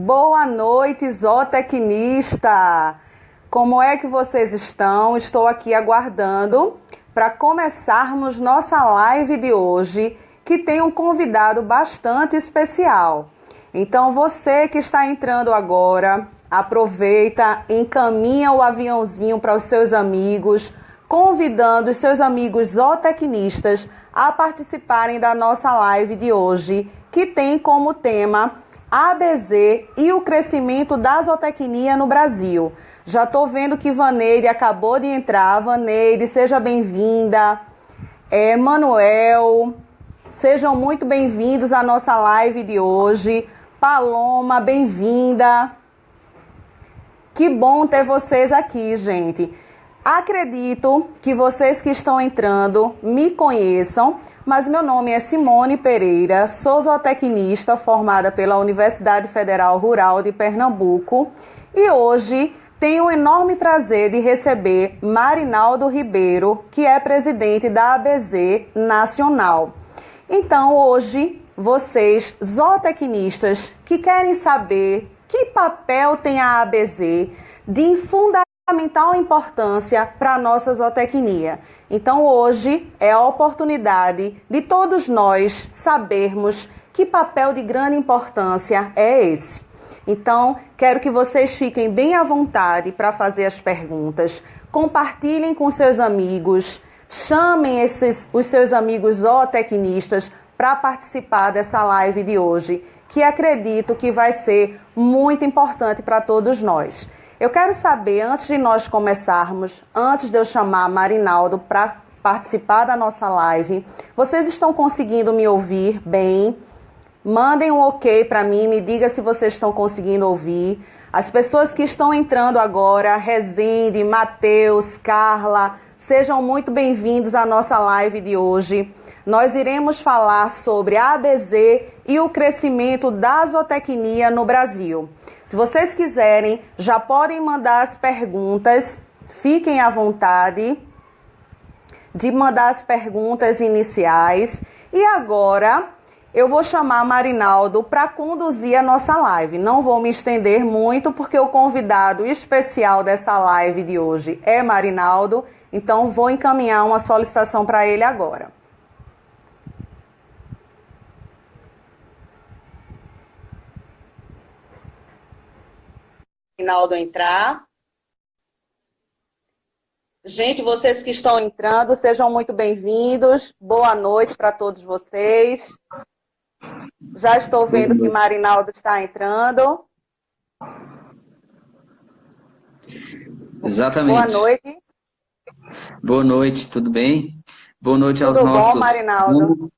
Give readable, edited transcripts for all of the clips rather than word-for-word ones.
Boa noite, zootecnista! Como é que vocês estão? Estou aqui aguardando para começarmos nossa live de hoje, que tem um convidado bastante especial. Então você que está entrando agora, aproveita, encaminha o aviãozinho para os seus amigos, convidando os seus amigos zootecnistas a participarem da nossa live de hoje, que tem como tema ABZ e o crescimento da zootecnia no Brasil. Já estou vendo que Vaneide acabou de entrar. Vaneide, seja bem-vinda. Manuel, sejam muito bem-vindos à nossa live de hoje. Paloma, bem-vinda. Que bom ter vocês aqui, gente. Acredito que vocês que estão entrando me conheçam, mas meu nome é Simone Pereira, sou zootecnista formada pela Universidade Federal Rural de Pernambuco e hoje tenho o enorme prazer de receber Marinaldo Ribeiro, que é presidente da ABZ Nacional. Então hoje, vocês zootecnistas que querem saber que papel tem a ABZ de fundamental importância para a nossa zootecnia. Então hoje é a oportunidade de todos nós sabermos que papel de grande importância é esse. Então quero que vocês fiquem bem à vontade para fazer as perguntas, compartilhem com seus amigos, chamem os seus amigos zootecnistas para participar dessa live de hoje, que acredito que vai ser muito importante para todos nós. Eu quero saber, antes de nós começarmos, antes de eu chamar Marinaldo para participar da nossa live, vocês estão conseguindo me ouvir bem? Mandem um ok para mim, me diga se vocês estão conseguindo ouvir. As pessoas que estão entrando agora, Rezende, Matheus, Carla, sejam muito bem-vindos à nossa live de hoje. Nós iremos falar sobre a ABZ e o crescimento da zootecnia no Brasil. Se vocês quiserem, já podem mandar as perguntas, fiquem à vontade de mandar as perguntas iniciais. E agora eu vou chamar Marinaldo para conduzir a nossa live. Não vou me estender muito, porque o convidado especial dessa live de hoje é Marinaldo, então vou encaminhar uma solicitação para ele agora. Marinaldo entrar. Gente, vocês que estão entrando, sejam muito bem-vindos. Boa noite para todos vocês. Já estou vendo que Marinaldo está entrando. Exatamente. Boa noite. Boa noite, tudo bem? Boa noite aos nossos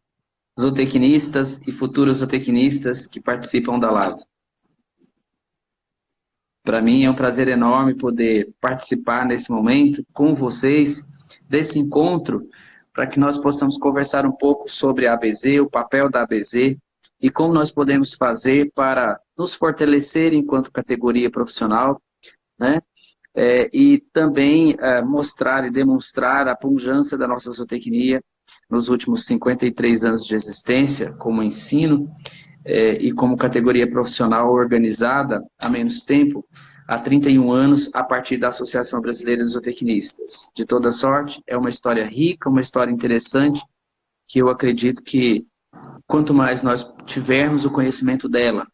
zootecnistas e futuros zootecnistas que participam da live. Para mim é um prazer enorme poder participar nesse momento com vocês, desse encontro, para que nós possamos conversar um pouco sobre a ABZ, o papel da ABZ e como nós podemos fazer para nos fortalecer enquanto categoria profissional, né? E também mostrar e demonstrar a pujança da nossa zootecnia nos últimos 53 anos de existência como ensino, e como categoria profissional organizada há menos tempo, há 31 anos, a partir da Associação Brasileira de Zootecnistas. De toda sorte, é uma história rica, uma história interessante, que eu acredito que quanto mais nós tivermos o conhecimento dela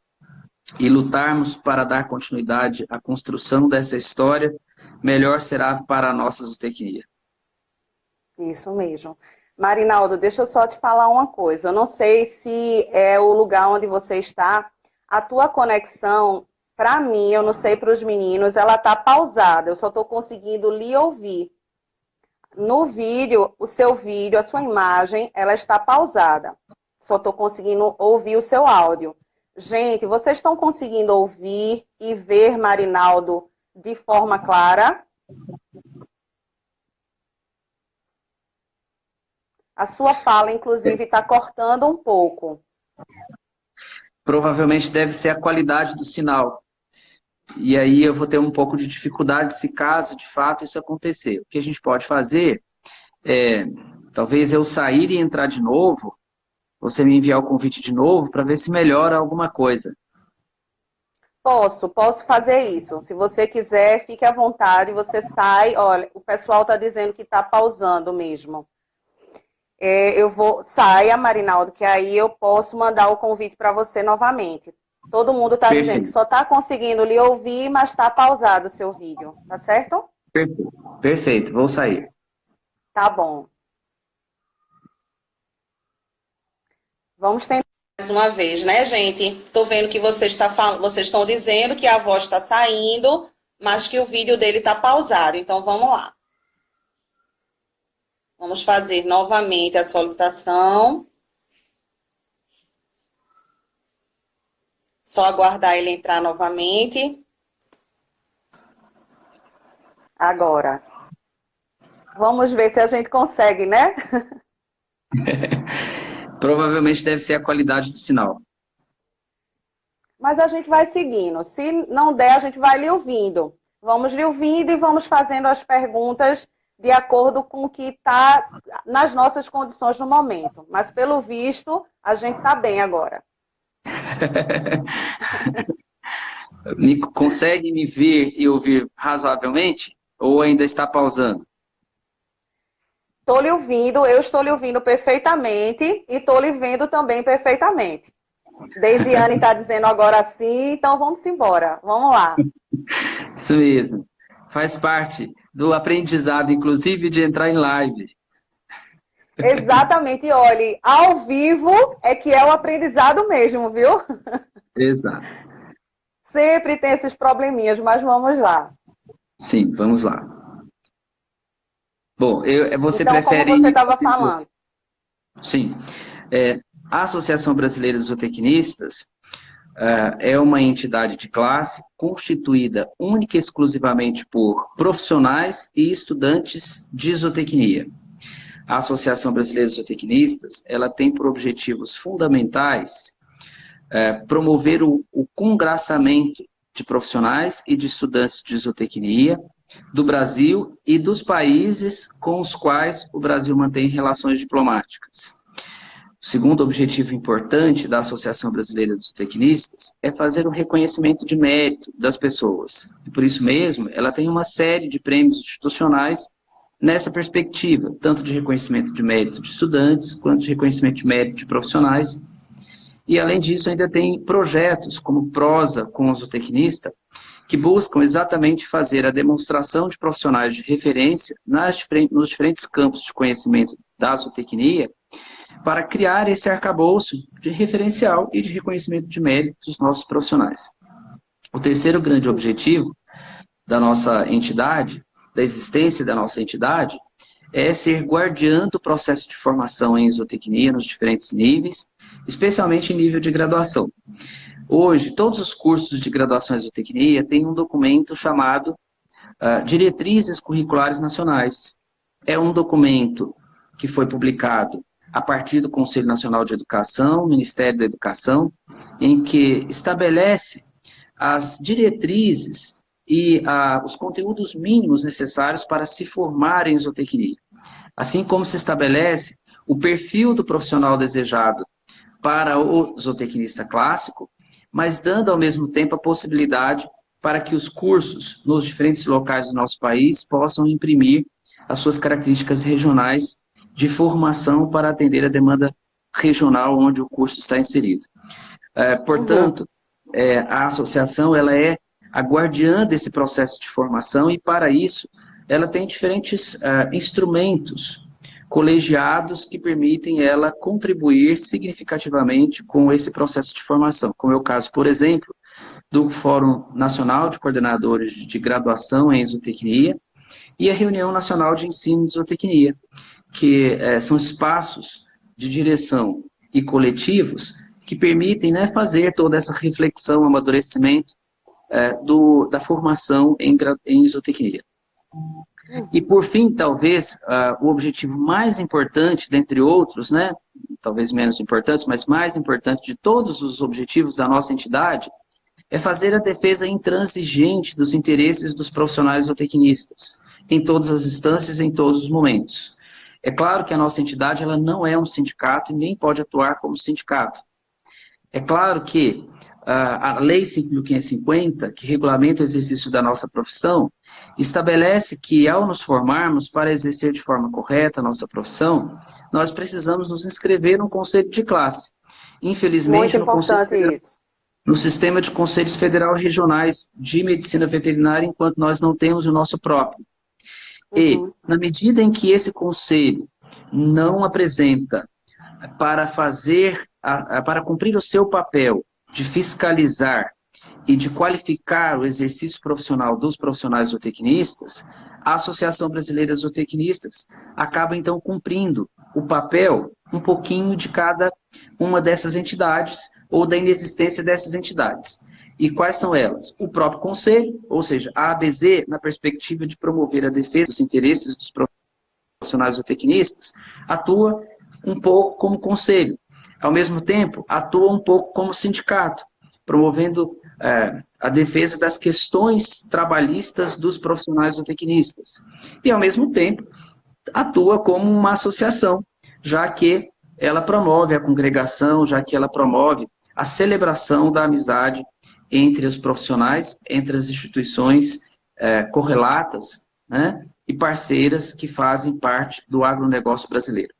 e lutarmos para dar continuidade à construção dessa história, melhor será para a nossa zootecnia. Isso mesmo. Marinaldo, deixa eu só te falar uma coisa. Eu não sei se é o lugar onde você está. A tua conexão, para mim, eu não sei para os meninos, ela está pausada. Eu só estou conseguindo lhe ouvir. No vídeo, o seu vídeo, a sua imagem, ela está pausada. Só estou conseguindo ouvir o seu áudio. Gente, vocês estão conseguindo ouvir e ver Marinaldo de forma clara? A sua fala, inclusive, está cortando um pouco. Provavelmente deve ser a qualidade do sinal. E aí eu vou ter um pouco de dificuldade se caso, de fato, isso acontecer. O que a gente pode fazer é, talvez eu sair e entrar de novo, você me enviar o convite de novo, para ver se melhora alguma coisa. Posso fazer isso. Se você quiser, fique à vontade, você sai. Olha, o pessoal está dizendo que está pausando mesmo. Saia, Marinaldo, que aí eu posso mandar o convite para você novamente. Todo mundo está dizendo que Perfeito, só está conseguindo lhe ouvir, mas está pausado o seu vídeo, tá certo? perfeito, perfeito. Vou sair. Tá bom. Vamos tentar mais uma vez, né, gente? Estou vendo que vocês estão dizendo que a voz está saindo, mas que o vídeo dele está pausado. Então, vamos lá. Vamos fazer novamente a solicitação. Só aguardar ele entrar novamente. Agora. Vamos ver se a gente consegue, né? Provavelmente deve ser a qualidade do sinal. Mas a gente vai seguindo. Se não der, a gente vai lhe ouvindo. Vamos lhe ouvindo e vamos fazendo as perguntas de acordo com o que está nas nossas condições no momento. Mas, pelo visto, a gente está bem agora. Consegue me ver e ouvir razoavelmente? Ou ainda está pausando? Estou lhe ouvindo, eu estou lhe ouvindo perfeitamente e estou lhe vendo também perfeitamente. Deisiane está dizendo agora sim, então vamos embora. Vamos lá. Isso mesmo. Faz parte do aprendizado, inclusive, de entrar em live. Exatamente, e olhe, ao vivo é que é o aprendizado mesmo, viu? Exato. Sempre tem esses probleminhas, mas vamos lá. Sim, vamos lá. Bom, você Então, como prefere... você estava falando. Sim. A Associação Brasileira de Zootecnistas é uma entidade de classe constituída única e exclusivamente por profissionais e estudantes de zootecnia. A Associação Brasileira de Zootecnistas, ela tem por objetivos fundamentais promover o congraçamento de profissionais e de estudantes de zootecnia do Brasil e dos países com os quais o Brasil mantém relações diplomáticas. O segundo objetivo importante da Associação Brasileira de Zootecnistas é fazer o reconhecimento de mérito das pessoas. E por isso mesmo, ela tem uma série de prêmios institucionais nessa perspectiva, tanto de reconhecimento de mérito de estudantes, quanto de reconhecimento de mérito de profissionais. E, além disso, ainda tem projetos como Prosa com o Zootecnista, que buscam exatamente fazer a demonstração de profissionais de referência nos diferentes campos de conhecimento da zootecnia, para criar esse arcabouço de referencial e de reconhecimento de mérito dos nossos profissionais. O terceiro grande objetivo da nossa entidade, da existência da nossa entidade, é ser guardiã do processo de formação em zootecnia nos diferentes níveis, especialmente em nível de graduação. Hoje, todos os cursos de graduação em zootecnia têm um documento chamado Diretrizes Curriculares Nacionais. É um documento que foi publicado a partir do Conselho Nacional de Educação, Ministério da Educação, em que estabelece as diretrizes e os conteúdos mínimos necessários para se formar em zootecnia. Assim como se estabelece o perfil do profissional desejado para o zootecnista clássico, mas dando ao mesmo tempo a possibilidade para que os cursos nos diferentes locais do nosso país possam imprimir as suas características regionais de formação para atender a demanda regional onde o curso está inserido. Portanto, a associação ela é a guardiã desse processo de formação e, para isso, ela tem diferentes instrumentos colegiados que permitem ela contribuir significativamente com esse processo de formação, como é o caso, por exemplo, do Fórum Nacional de Coordenadores de Graduação em Zootecnia e a Reunião Nacional de Ensino de Zootecnia, que são espaços de direção e coletivos que permitem fazer toda essa reflexão, amadurecimento da formação em zootecnia. E, por fim, talvez, o objetivo mais importante, dentre outros, talvez menos importantes, mas mais importante de todos os objetivos da nossa entidade, é fazer a defesa intransigente dos interesses dos profissionais zootecnistas, em todas as instâncias, em todos os momentos. É claro que a nossa entidade ela não é um sindicato e nem pode atuar como sindicato. É claro que a Lei 5.550, que regulamenta o exercício da nossa profissão, estabelece que, ao nos formarmos para exercer de forma correta a nossa profissão, nós precisamos nos inscrever no conselho de classe. Infelizmente, Muito importante isso. no sistema de conselhos federal e regionais de medicina veterinária, enquanto nós não temos o nosso próprio. E, na medida em que esse conselho não apresenta para cumprir o seu papel de fiscalizar e de qualificar o exercício profissional dos profissionais zootecnistas, a Associação Brasileira de Zootecnistas acaba, então, cumprindo o papel um pouquinho de cada uma dessas entidades ou da inexistência dessas entidades. E quais são elas? O próprio conselho, ou seja, a ABZ, na perspectiva de promover a defesa dos interesses dos profissionais zootecnistas, atua um pouco como conselho. Ao mesmo tempo, atua um pouco como sindicato, promovendo a defesa das questões trabalhistas dos profissionais zootecnistas. E, ao mesmo tempo, atua como uma associação, já que ela promove a congregação, já que ela promove a celebração da amizade entre os profissionais, entre as instituições correlatas, né, e parceiras que fazem parte do agronegócio brasileiro.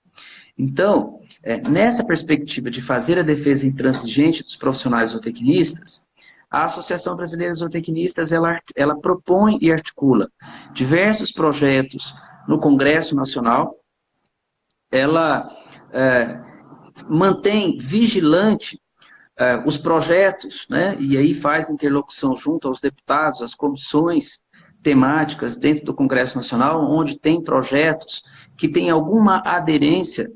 Então, nessa perspectiva de fazer a defesa intransigente dos profissionais zootecnistas, a Associação Brasileira de Zootecnistas, ela propõe e articula diversos projetos no Congresso Nacional, ela mantém vigilante os projetos, né, e aí faz interlocução junto aos deputados, às comissões temáticas dentro do Congresso Nacional, onde tem projetos que têm alguma aderência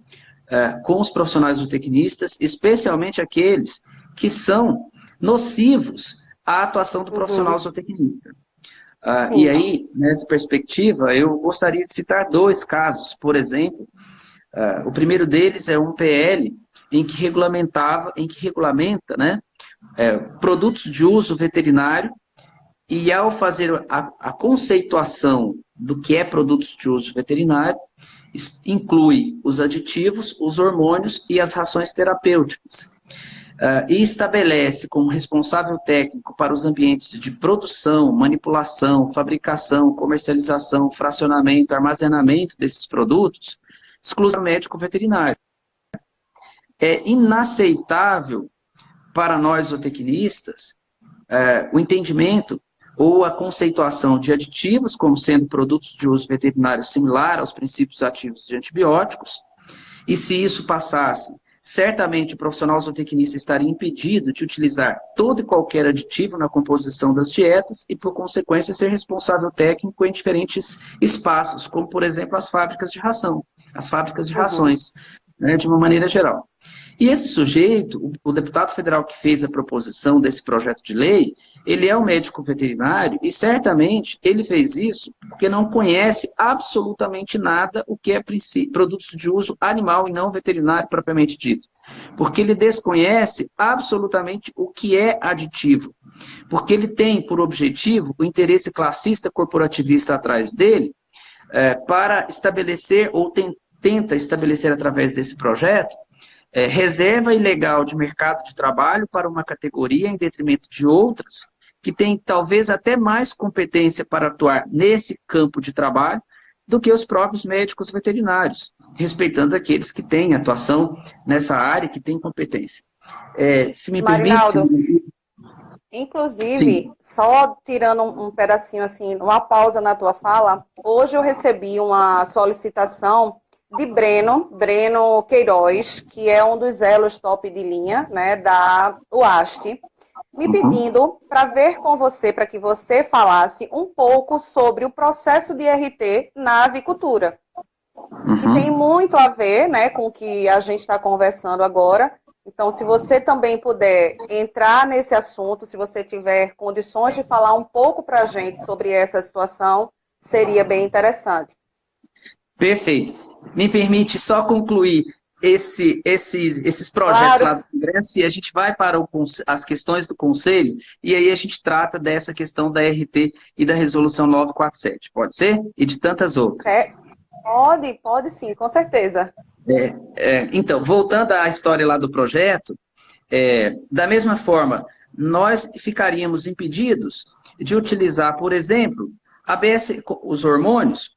com os profissionais zootecnistas, especialmente aqueles que são nocivos à atuação do profissional zootecnista. E aí, nessa perspectiva, eu gostaria de citar 2 casos. Por exemplo, o primeiro deles é um PL em que regulamenta, né, produtos de uso veterinário, e ao fazer a conceituação do que é produtos de uso veterinário, inclui os aditivos, os hormônios e as rações terapêuticas. E estabelece como responsável técnico para os ambientes de produção, manipulação, fabricação, comercialização, fracionamento, armazenamento desses produtos, exclusivamente o médico veterinário. É inaceitável para nós zootecnistas o entendimento ou a conceituação de aditivos como sendo produtos de uso veterinário similar aos princípios ativos de antibióticos, e se isso passasse, certamente o profissional zootecnista estaria impedido de utilizar todo e qualquer aditivo na composição das dietas e, por consequência, ser responsável técnico em diferentes espaços, como, por exemplo, as fábricas de ração, as fábricas de rações, né, de uma maneira geral. E esse sujeito, o deputado federal que fez a proposição desse projeto de lei, ele é um médico veterinário e certamente ele fez isso porque não conhece absolutamente nada o que é produtos de uso animal e não veterinário propriamente dito. Porque ele desconhece absolutamente o que é aditivo. Porque ele tem por objetivo o interesse classista corporativista atrás dele para estabelecer ou tenta estabelecer através desse projeto reserva ilegal de mercado de trabalho para uma categoria em detrimento de outras, que tem talvez até mais competência para atuar nesse campo de trabalho do que os próprios médicos veterinários, respeitando aqueles que têm atuação nessa área, que têm competência. Se me Marinaldo, permite... inclusive, Sim. só tirando um pedacinho assim, uma pausa na tua fala, hoje eu recebi uma solicitação de Breno Queiroz, que é um dos elos top de linha, né, da UAST, me pedindo para ver com você, para que você falasse um pouco sobre o processo de RT na avicultura, que tem muito a ver, né, com o que a gente está conversando agora. Então, se você também puder entrar nesse assunto, se você tiver condições de falar um pouco para a gente sobre essa situação, seria bem interessante. Perfeito. Me permite só concluir esses projetos lá do Congresso e a gente vai para as questões do Conselho e aí a gente trata dessa questão da RT e da Resolução 947. Pode ser? E de tantas outras. Pode sim, com certeza. Então, voltando à história lá do projeto, da mesma forma, nós ficaríamos impedidos de utilizar, por exemplo, os hormônios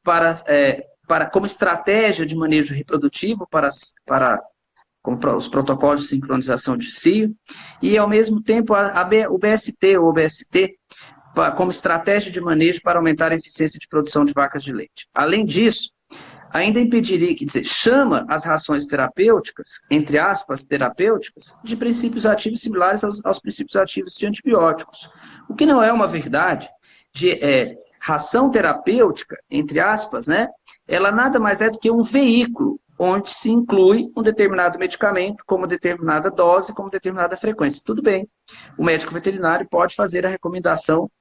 como estratégia de manejo reprodutivo como os protocolos de sincronização de cio, e, ao mesmo tempo, o BST ou OBST como estratégia de manejo para aumentar a eficiência de produção de vacas de leite. Além disso, ainda impediria, quer dizer, chama as rações terapêuticas, entre aspas, terapêuticas, de princípios ativos similares aos princípios ativos de antibióticos. O que não é uma verdade. Ração terapêutica, entre aspas, né, ela nada mais é do que um veículo onde se inclui um determinado medicamento, como determinada dose, como determinada frequência. Tudo bem, o médico veterinário pode fazer a recomendação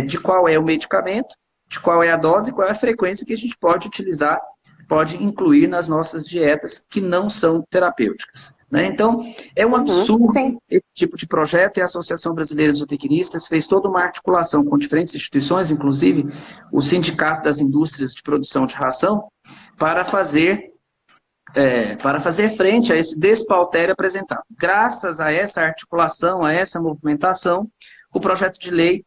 de qual é o medicamento, de qual é a dose, qual é a frequência que a gente pode utilizar, pode incluir nas nossas dietas que não são terapêuticas. Né? Então, é um absurdo esse tipo de projeto, e a Associação Brasileira de Zootecnistas fez toda uma articulação com diferentes instituições, inclusive o Sindicato das Indústrias de Produção de Ração, para fazer frente a esse despautério apresentado. Graças a essa articulação, a essa movimentação, o projeto de lei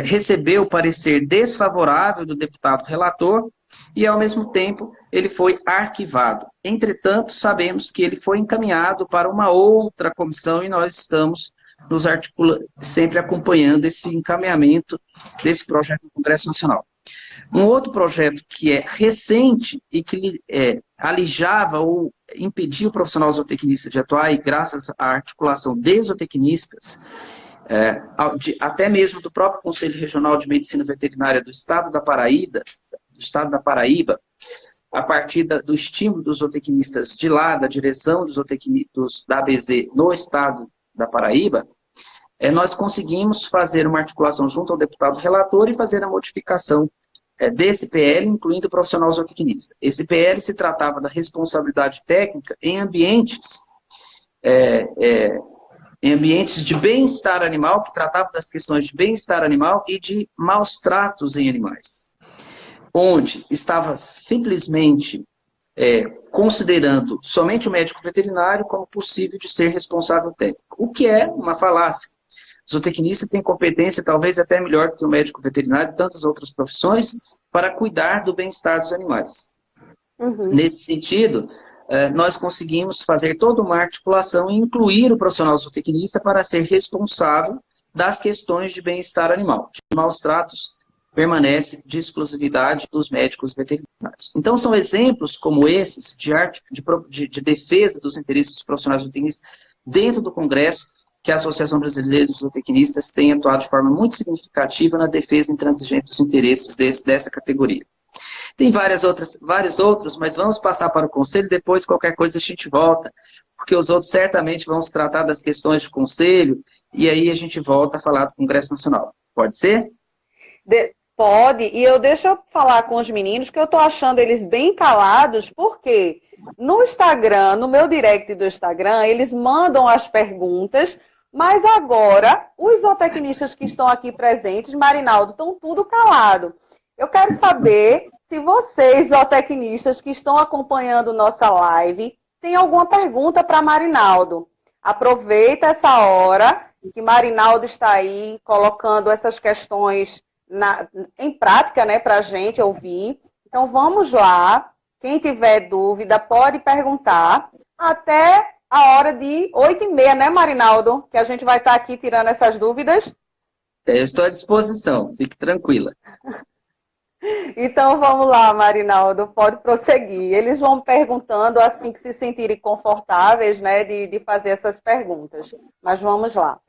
recebeu o parecer desfavorável do deputado relator e, ao mesmo tempo, ele foi arquivado. Entretanto, sabemos que ele foi encaminhado para uma outra comissão e nós estamos sempre acompanhando esse encaminhamento desse projeto no Congresso Nacional. Um outro projeto que é recente e que alijava ou impedia o profissional zootecnista de atuar, e graças à articulação de zootecnistas, até mesmo do próprio Conselho Regional de Medicina Veterinária do Estado da Paraíba, a partir do estímulo dos zootecnistas de lá, da direção dos zootecnistas da ABZ no Estado da Paraíba, nós conseguimos fazer uma articulação junto ao deputado relator e fazer a modificação desse PL, incluindo o profissional zootecnista. Esse PL se tratava da responsabilidade técnica em ambientes de bem-estar animal, que tratava das questões de bem-estar animal e de maus tratos em animais, onde estava simplesmente considerando somente o médico veterinário como possível de ser responsável técnico, o que é uma falácia. O zootecnista tem competência, talvez até melhor do que o médico veterinário e tantas outras profissões, para cuidar do bem-estar dos animais. Uhum. Nesse sentido, nós conseguimos fazer toda uma articulação e incluir o profissional zootecnista para ser responsável das questões de bem-estar animal. De maus tratos permanece de exclusividade dos médicos veterinários. Então, são exemplos como esses de defesa dos interesses dos profissionais zootecnistas dentro do Congresso, que a Associação Brasileira de Zootecnistas tem atuado de forma muito significativa na defesa intransigente dos interesses dessa categoria. Tem vários outros, mas vamos passar para o Conselho, depois qualquer coisa a gente volta, porque os outros certamente vão se tratar das questões de Conselho, e aí a gente volta a falar do Congresso Nacional. Pode ser? Pode, e deixa eu falar com os meninos, que eu estou achando eles bem calados, porque no Instagram, no meu direct do Instagram, eles mandam as perguntas, mas agora, os zootecnistas que estão aqui presentes, Marinaldo, estão tudo calado. Eu quero saber se vocês, zootecnistas que estão acompanhando nossa live, têm alguma pergunta para Marinaldo. Aproveita essa hora que Marinaldo está aí colocando essas questões em prática, né, para a gente ouvir. Então, vamos lá. Quem tiver dúvida, pode perguntar até a hora de 8h30, né, Marinaldo? Que a gente vai estar aqui tirando essas dúvidas. Eu estou à disposição, fique tranquila. Então, vamos lá, Marinaldo, pode prosseguir. Eles vão perguntando assim que se sentirem confortáveis, né, de fazer essas perguntas. Mas vamos lá.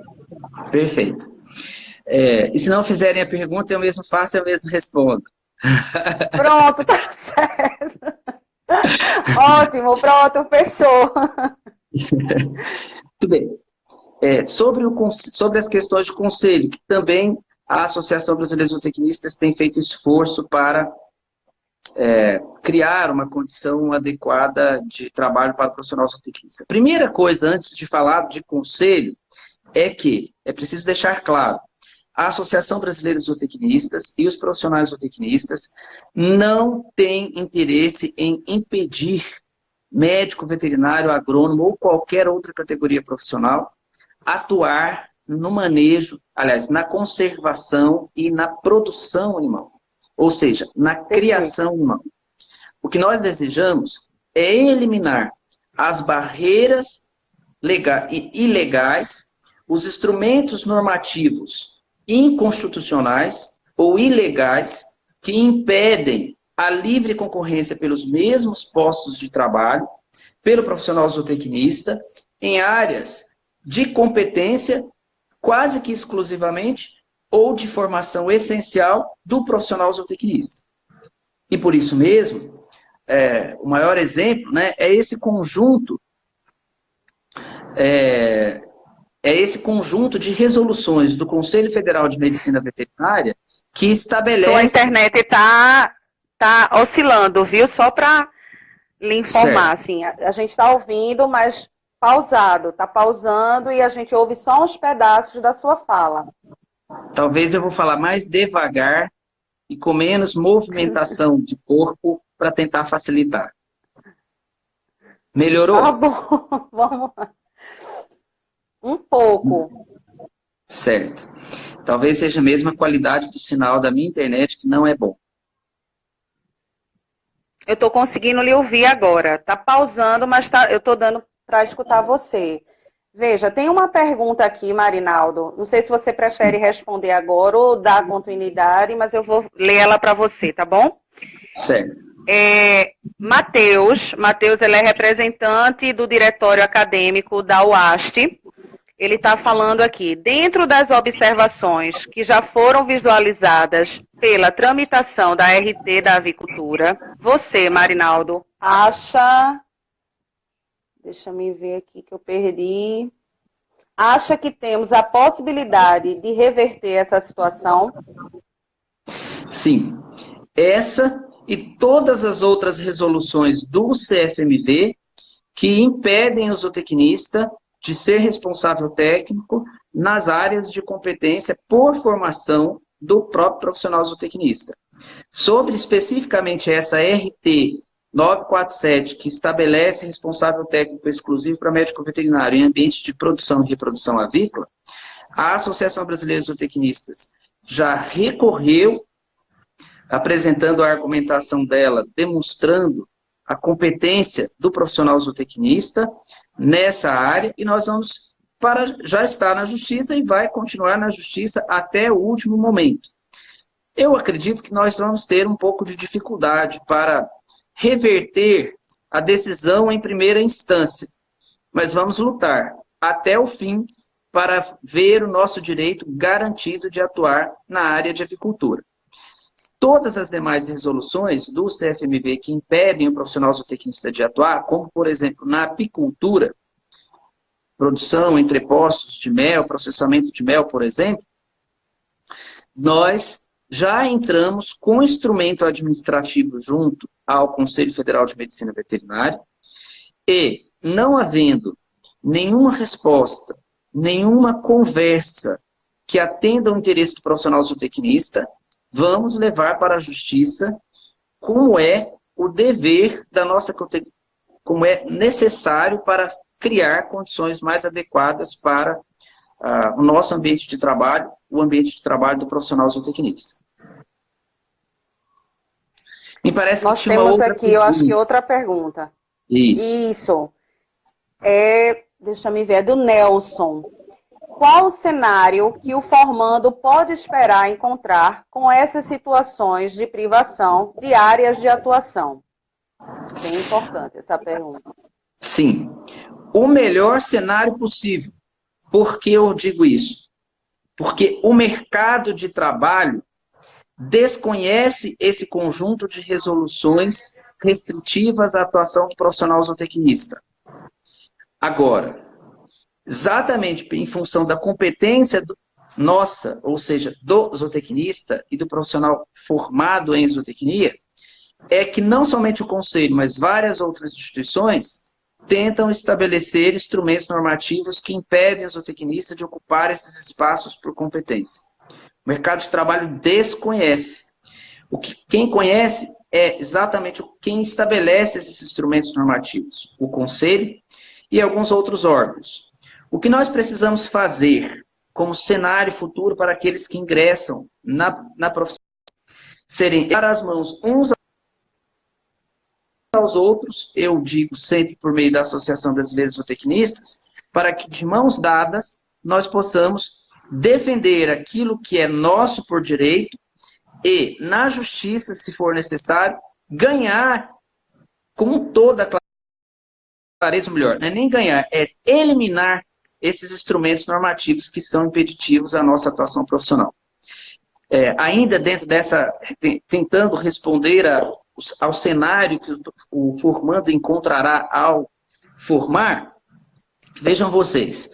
Perfeito. E se não fizerem a pergunta, eu mesmo faço, eu mesmo respondo. Pronto, tá certo. Ótimo, pronto, fechou. Muito bem. Sobre as questões de conselho, que também a Associação Brasileira de Zootecnistas tem feito esforço para criar uma condição adequada de trabalho para o profissional zootecnista. Primeira coisa, antes de falar de conselho, é que é preciso deixar claro, a Associação Brasileira de Zootecnistas e os profissionais zootecnistas não têm interesse em impedir médico, veterinário, agrônomo ou qualquer outra categoria profissional atuar no manejo, aliás, na conservação e na produção animal. Ou seja, na criação animal. O que nós desejamos é eliminar as barreiras ilegais, os instrumentos normativos inconstitucionais ou ilegais que impedem a livre concorrência pelos mesmos postos de trabalho, pelo profissional zootecnista, em áreas de competência quase que exclusivamente ou de formação essencial do profissional zootecnista. E por isso mesmo, o maior exemplo, né, é esse conjunto de resoluções do Conselho Federal de Medicina Veterinária que estabelece... Sua internet está oscilando, viu? Só para lhe informar, assim, a gente está ouvindo, mas pausado, está pausando e a gente ouve só uns pedaços da sua fala. Talvez eu vou falar mais devagar e com menos movimentação de corpo para tentar facilitar. Melhorou? Tá bom, vamos lá. Um pouco. Certo. Talvez seja mesmo a qualidade do sinal da minha internet que não é bom. Eu estou conseguindo lhe ouvir agora. Está pausando, mas eu estou dando para escutar você. Veja, tem uma pergunta aqui, Marinaldo. Não sei se você prefere responder agora ou dar continuidade, mas eu vou ler ela para você, tá bom? Certo. Matheus, ele é representante do diretório acadêmico da UAST. Ele está falando aqui, dentro das observações que já foram visualizadas pela tramitação da RT da avicultura, você, Marinaldo, acha... Deixa eu ver aqui que eu perdi. Acha que temos a possibilidade de reverter essa situação? Sim. Essa e todas as outras resoluções do CFMV que impedem o zootecnista de ser responsável técnico nas áreas de competência por formação do próprio profissional zootecnista. Sobre especificamente essa RT 947, que estabelece responsável técnico exclusivo para médico veterinário em ambiente de produção e reprodução avícola, a Associação Brasileira de Zootecnistas já recorreu, apresentando a argumentação dela, demonstrando a competência do profissional zootecnista nessa área, e nós vamos já estar na justiça e vai continuar na justiça até o último momento. Eu acredito que nós vamos ter um pouco de dificuldade para reverter a decisão em primeira instância, mas vamos lutar até o fim para ver o nosso direito garantido de atuar na área de avicultura. Todas as demais resoluções do CFMV que impedem o profissional zootecnista de atuar, como, por exemplo, na apicultura, produção, entrepostos de mel, processamento de mel, por exemplo, nós já entramos com instrumento administrativo junto ao Conselho Federal de Medicina Veterinária e, não havendo nenhuma resposta, nenhuma conversa que atenda ao interesse do profissional zootecnista, vamos levar para a justiça como é o dever da nossa, como é necessário para criar condições mais adequadas para o nosso ambiente de trabalho, o ambiente de trabalho do profissional zootecnista. Me parece Nós que tinha uma temos outra aqui, eu acho que outra pergunta. Isso. Deixa eu ver, é do Nelson. Qual o cenário que o formando pode esperar encontrar com essas situações de privação de áreas de atuação? Bem importante essa pergunta. Sim. O melhor cenário possível. Por que eu digo isso? Porque o mercado de trabalho desconhece esse conjunto de resoluções restritivas à atuação do profissional zootecnista. Agora, exatamente em função da competência nossa, ou seja, do zootecnista e do profissional formado em zootecnia, é que não somente o Conselho, mas várias outras instituições tentam estabelecer instrumentos normativos que impedem o zootecnista de ocupar esses espaços por competência. O mercado de trabalho desconhece. Quem conhece é exatamente quem estabelece esses instrumentos normativos, o Conselho e alguns outros órgãos. O que nós precisamos fazer como cenário futuro para aqueles que ingressam na profissão, serem dar as mãos uns aos outros, eu digo sempre por meio da Associação Brasileira de Zootecnistas, para que de mãos dadas nós possamos defender aquilo que é nosso por direito e, na justiça, se for necessário, ganhar com toda a clareza, melhor, não é nem ganhar, é eliminar esses instrumentos normativos que são impeditivos à nossa atuação profissional. Ainda dentro dessa, tentando responder ao cenário que o formando encontrará ao formar, vejam vocês,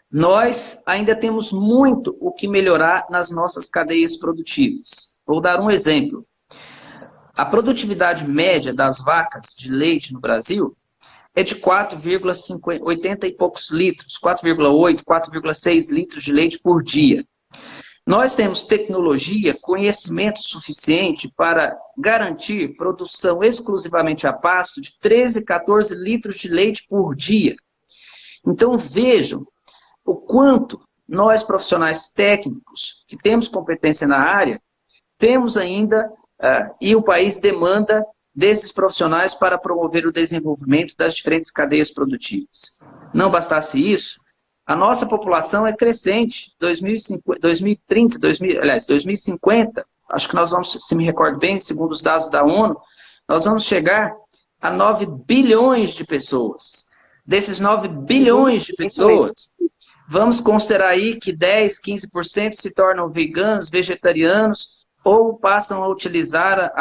nós ainda temos muito o que melhorar nas nossas cadeias produtivas. Vou dar um exemplo. A produtividade média das vacas de leite no Brasil é de 4,80 e poucos litros, 4,8, 4,6 litros de leite por dia. Nós temos tecnologia, conhecimento suficiente para garantir produção exclusivamente a pasto de 13, 14 litros de leite por dia. Então vejam o quanto nós, profissionais técnicos, que temos competência na área, temos ainda, e o país demanda desses profissionais para promover o desenvolvimento das diferentes cadeias produtivas. Não bastasse isso, a nossa população é crescente. 2030, 2050, acho que nós vamos, se me recordo bem, segundo os dados da ONU, nós vamos chegar a 9 bilhões de pessoas. Desses 9 bilhões de pessoas, vamos considerar aí que 10, 15% se tornam veganos, vegetarianos, ou passam a utilizar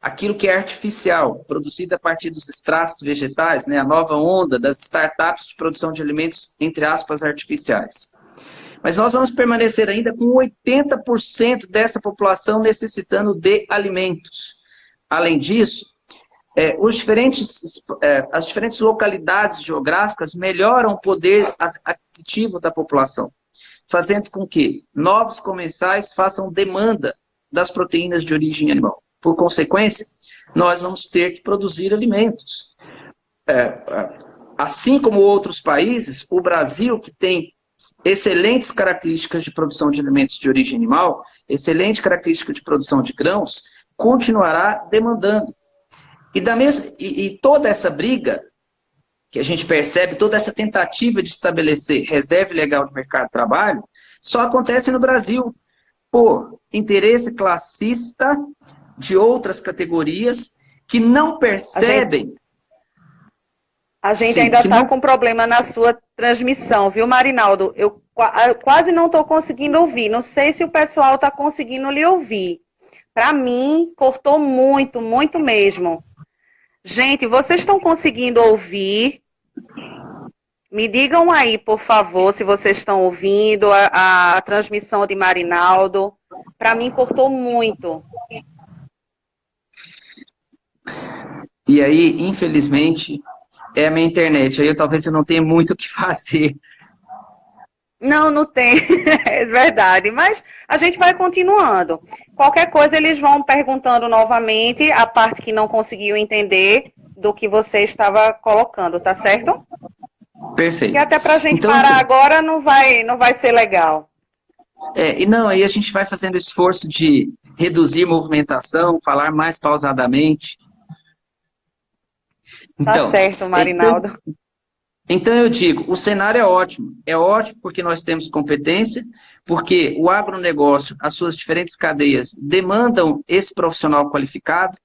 aquilo que é artificial, produzido a partir dos extratos vegetais, né, a nova onda das startups de produção de alimentos, entre aspas, artificiais. Mas nós vamos permanecer ainda com 80% dessa população necessitando de alimentos. Além disso, as diferentes localidades geográficas melhoram o poder aquisitivo da população, fazendo com que novos comensais façam demanda das proteínas de origem animal. Por consequência, nós vamos ter que produzir alimentos. Assim como outros países, o Brasil, que tem excelentes características de produção de alimentos de origem animal, excelente característica de produção de grãos, continuará demandando. E toda essa briga que a gente percebe, toda essa tentativa de estabelecer reserva legal de mercado de trabalho, só acontece no Brasil por interesse classista de outras categorias que não percebem... A gente ainda está com problema na sua transmissão, viu, Marinaldo? Eu quase não estou conseguindo ouvir. Não sei se o pessoal está conseguindo lhe ouvir. Para mim, cortou muito, muito mesmo. Gente, vocês estão conseguindo ouvir? Me digam aí, por favor, se vocês estão ouvindo a transmissão de Marinaldo. Para mim, cortou muito. E aí, infelizmente, é a minha internet. Aí talvez eu não tenha muito o que fazer. Não tem. É verdade. Mas a gente vai continuando. Qualquer coisa, eles vão perguntando novamente a parte que não conseguiu entender do que você estava colocando, tá certo? Perfeito. E até para a gente parar agora não vai ser legal. Aí a gente vai fazendo esforço de reduzir movimentação, falar mais pausadamente. Tá certo, Marinaldo. Então eu digo, o cenário é ótimo. É ótimo porque nós temos competência, porque o agronegócio, as suas diferentes cadeias, demandam esse profissional qualificado.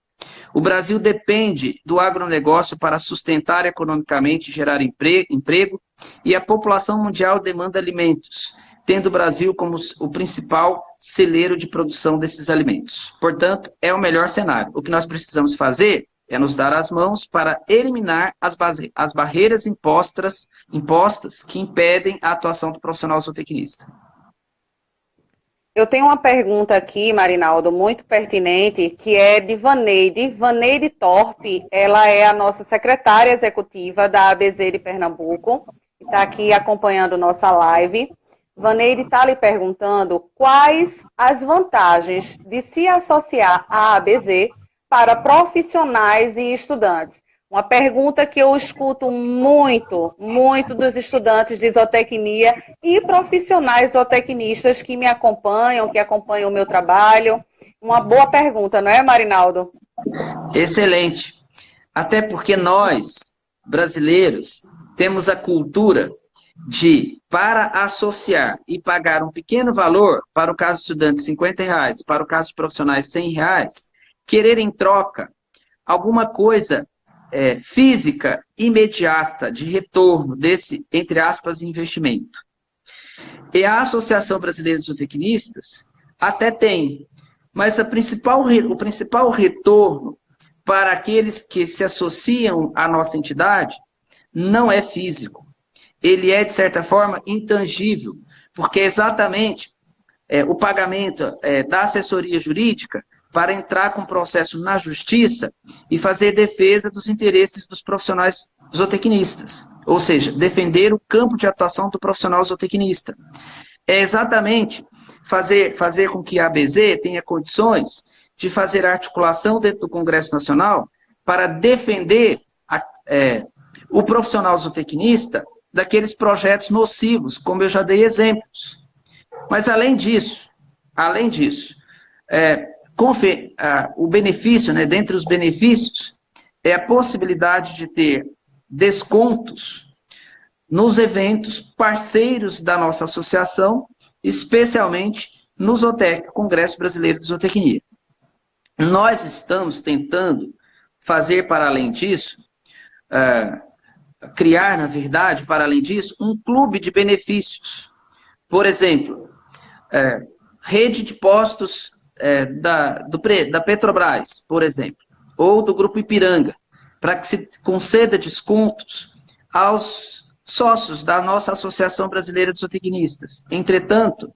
O Brasil depende do agronegócio para sustentar economicamente e gerar emprego, e a população mundial demanda alimentos, tendo o Brasil como o principal celeiro de produção desses alimentos. Portanto, é o melhor cenário. O que nós precisamos fazer é nos dar as mãos para eliminar as barreiras impostas que impedem a atuação do profissional zootecnista. Eu tenho uma pergunta aqui, Marinaldo, muito pertinente, que é de Vaneide. Vaneide Torpe, ela é a nossa secretária executiva da ABZ de Pernambuco, está aqui acompanhando nossa live. Vaneide está lhe perguntando quais as vantagens de se associar à ABZ para profissionais e estudantes. Um Uma pergunta que eu escuto muito, muito dos estudantes de zootecnia e profissionais zootecnistas que me acompanham, que acompanham o meu trabalho. Uma boa pergunta, não é, Marinaldo? Excelente. Até porque nós, brasileiros, temos a cultura de, para associar e pagar um pequeno valor, para o caso do estudante, R$ 50, para o caso de profissionais, R$ 100, querer em troca alguma coisa física imediata de retorno desse, entre aspas, investimento. E a Associação Brasileira de Zootecnistas até tem, mas o principal retorno para aqueles que se associam à nossa entidade não é físico. Ele é, de certa forma, intangível, porque é exatamente o pagamento da assessoria jurídica para entrar com processo na justiça e fazer defesa dos interesses dos profissionais zootecnistas, ou seja, defender o campo de atuação do profissional zootecnista. É exatamente fazer com que a ABZ tenha condições de fazer articulação dentro do Congresso Nacional para defender o profissional zootecnista daqueles projetos nocivos, como eu já dei exemplos. Mas, além disso, o benefício, né, dentre os benefícios, é a possibilidade de ter descontos nos eventos parceiros da nossa associação, especialmente no Zootec, Congresso Brasileiro de Zootecnia. Nós estamos tentando fazer, para além disso, criar, na verdade, para além disso, um clube de benefícios. Por exemplo, rede de postos da Petrobras, por exemplo, ou do Grupo Ipiranga, para que se conceda descontos aos sócios da nossa Associação Brasileira de Zootecnistas. Entretanto,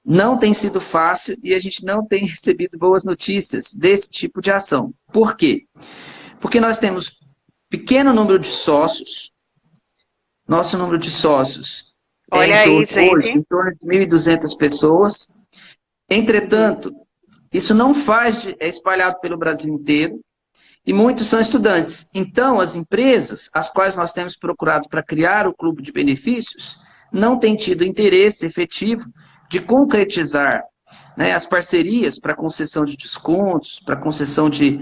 não tem sido fácil e a gente não tem recebido boas notícias desse tipo de ação. Por quê? Porque nós temos pequeno número de sócios, nosso número de sócios hoje em torno de 1.200 pessoas. Entretanto, isso não é espalhado pelo Brasil inteiro, e muitos são estudantes. Então, as empresas, as quais nós temos procurado para criar o clube de benefícios, não têm tido interesse efetivo de concretizar, né, as parcerias para concessão de descontos, para concessão de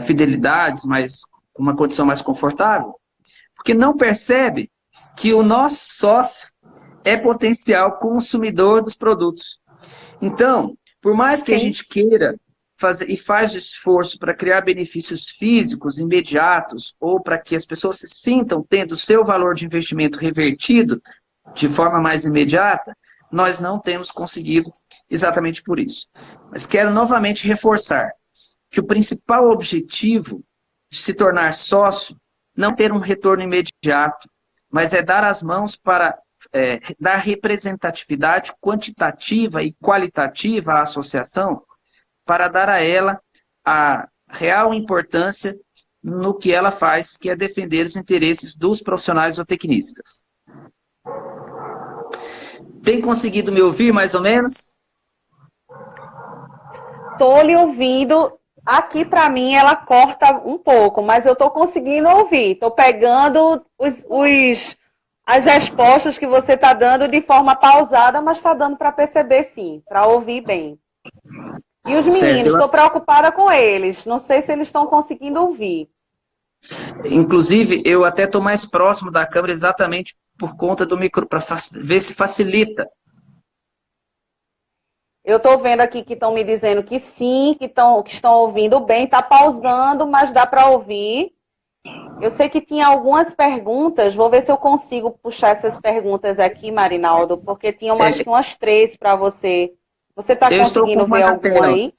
fidelidades, mas com uma condição mais confortável, porque não percebe que o nosso sócio é potencial consumidor dos produtos. Então, por mais que a gente queira fazer e faz esforço para criar benefícios físicos imediatos ou para que as pessoas se sintam tendo o seu valor de investimento revertido de forma mais imediata, nós não temos conseguido exatamente por isso. Mas quero novamente reforçar que o principal objetivo de se tornar sócio não é ter um retorno imediato, mas é dar as mãos para dar representatividade quantitativa e qualitativa à associação, para dar a ela a real importância no que ela faz, que é defender os interesses dos profissionais zootecnistas. Tem conseguido me ouvir, mais ou menos? Estou lhe ouvindo. Aqui, para mim, ela corta um pouco, mas eu estou conseguindo ouvir. Estou pegando as respostas que você está dando de forma pausada, mas está dando para perceber, sim, para ouvir bem. E os meninos, estou preocupada com eles. Não sei se eles estão conseguindo ouvir. Inclusive, eu até estou mais próximo da câmera exatamente por conta do micro, para ver se facilita. Eu estou vendo aqui que estão me dizendo que sim, que estão ouvindo bem. Está pausando, mas dá para ouvir. Eu sei que tinha algumas perguntas. Vou ver se eu consigo puxar essas perguntas aqui, Marinaldo, porque tinha acho que umas 3 para você. Você está conseguindo ver alguma aí?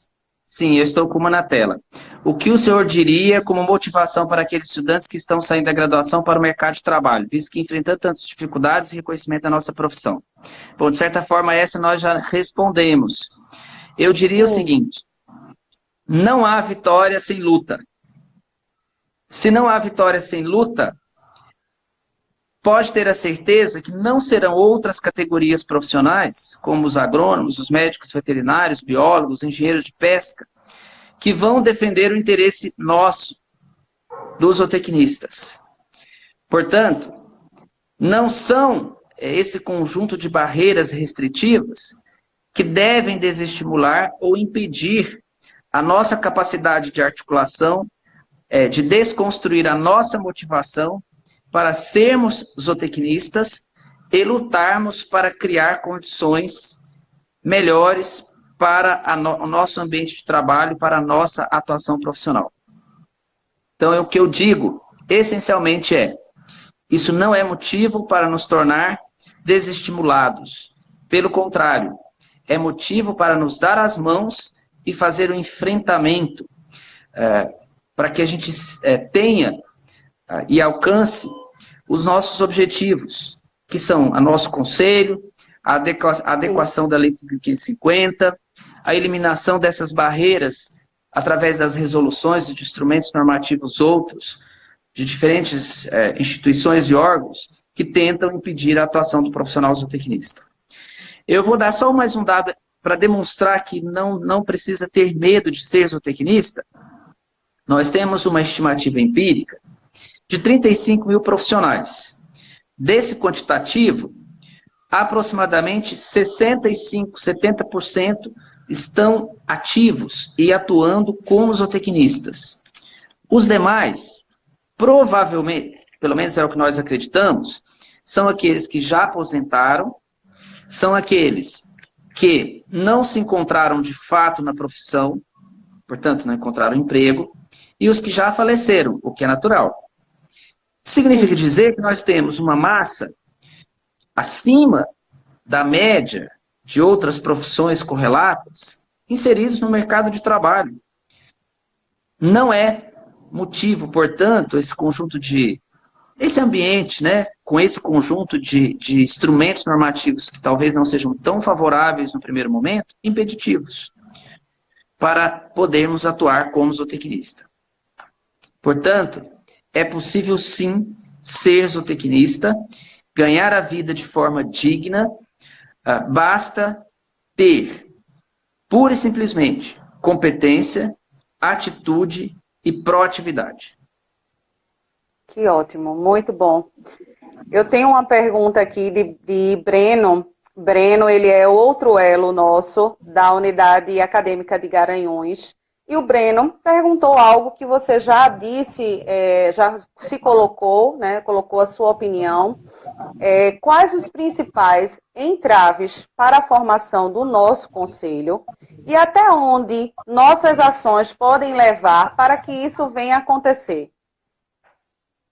Sim, eu estou com uma na tela. O que o senhor diria como motivação para aqueles estudantes que estão saindo da graduação para o mercado de trabalho, visto que enfrentando tantas dificuldades e reconhecimento da nossa profissão? Bom, de certa forma, essa nós já respondemos. Eu diria o seguinte: não há vitória sem luta. Se não há vitória sem luta, pode ter a certeza que não serão outras categorias profissionais, como os agrônomos, os médicos veterinários, biólogos, engenheiros de pesca, que vão defender o interesse nosso, dos zootecnistas. Portanto, não são esse conjunto de barreiras restritivas que devem desestimular ou impedir a nossa capacidade de articulação, de desconstruir a nossa motivação para sermos zootecnistas e lutarmos para criar condições melhores para o nosso ambiente de trabalho, para a nossa atuação profissional. Então, o que eu digo, essencialmente, isso não é motivo para nos tornar desestimulados. Pelo contrário, é motivo para nos dar as mãos e fazer o enfrentamento para que a gente tenha e alcance os nossos objetivos, que são o nosso conselho, a adequação da Lei 5.550, a eliminação dessas barreiras através das resoluções e de instrumentos normativos outros, de diferentes instituições e órgãos que tentam impedir a atuação do profissional zootecnista. Eu vou dar só mais um dado para demonstrar que não precisa ter medo de ser zootecnista. Nós temos uma estimativa empírica de 35 mil profissionais. Desse quantitativo, aproximadamente 65%, 70% estão ativos e atuando como zootecnistas. Os demais, provavelmente, pelo menos é o que nós acreditamos, são aqueles que já aposentaram, são aqueles que não se encontraram de fato na profissão, portanto não encontraram emprego, e os que já faleceram, o que é natural. Significa dizer que nós temos uma massa acima da média de outras profissões correlatas inseridos no mercado de trabalho. Não é motivo, portanto, esse ambiente, né, com esse conjunto de instrumentos normativos que talvez não sejam tão favoráveis no primeiro momento, impeditivos, para podermos atuar como zootecnista. Portanto, é possível sim ser zootecnista, ganhar a vida de forma digna, basta ter, pura e simplesmente, competência, atitude e proatividade. Que ótimo, muito bom. Eu tenho uma pergunta aqui de Breno. Breno, ele é outro elo nosso da Unidade Acadêmica de Garanhuns. E o Breno perguntou algo que você já disse, já se colocou, né, colocou a sua opinião. Quais os principais entraves para a formação do nosso conselho e até onde nossas ações podem levar para que isso venha a acontecer?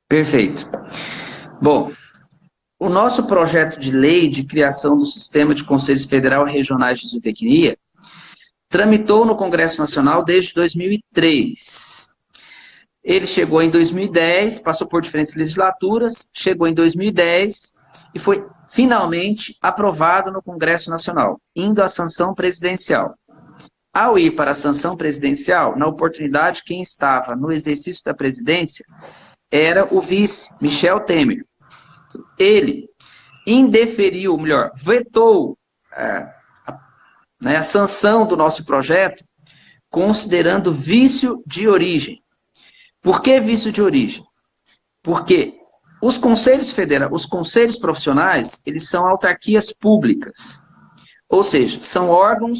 Perfeito. Bom, o nosso projeto de lei de criação do Sistema de Conselhos Federal e Regionais de Zootecnia tramitou no Congresso Nacional desde 2003. Ele chegou em 2010, passou por diferentes legislaturas, chegou em 2010 e foi finalmente aprovado no Congresso Nacional, indo à sanção presidencial. Ao ir para a sanção presidencial, na oportunidade, quem estava no exercício da presidência era o vice, Michel Temer. Ele indeferiu, melhor, vetou a sanção do nosso projeto, considerando vício de origem. Por que vício de origem? Porque os conselhos federais, os conselhos profissionais, eles são autarquias públicas. Ou seja, são órgãos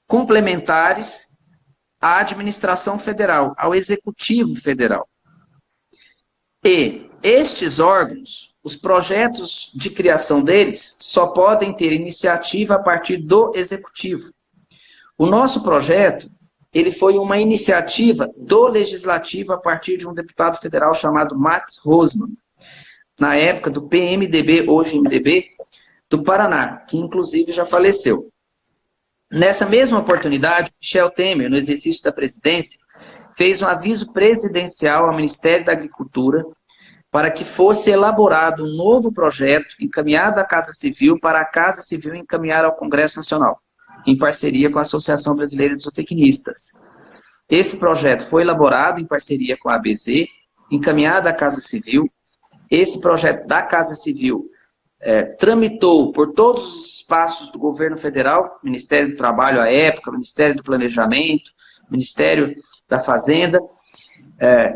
complementares à administração federal, ao executivo federal. E estes órgãos, os projetos de criação deles, só podem ter iniciativa a partir do executivo. O nosso projeto, ele foi uma iniciativa do legislativo a partir de um deputado federal chamado Max Rosman, na época do PMDB, hoje MDB, do Paraná, que inclusive já faleceu. Nessa mesma oportunidade, Michel Temer, no exercício da presidência, fez um aviso presidencial ao Ministério da Agricultura para que fosse elaborado um novo projeto encaminhado à Casa Civil para a Casa Civil encaminhar ao Congresso Nacional, em parceria com a Associação Brasileira de Zootecnistas. Esse projeto foi elaborado em parceria com a ABZ, encaminhado à Casa Civil. Esse projeto da Casa Civil tramitou por todos os espaços do governo federal, Ministério do Trabalho à época, Ministério do Planejamento, Ministério da Fazenda,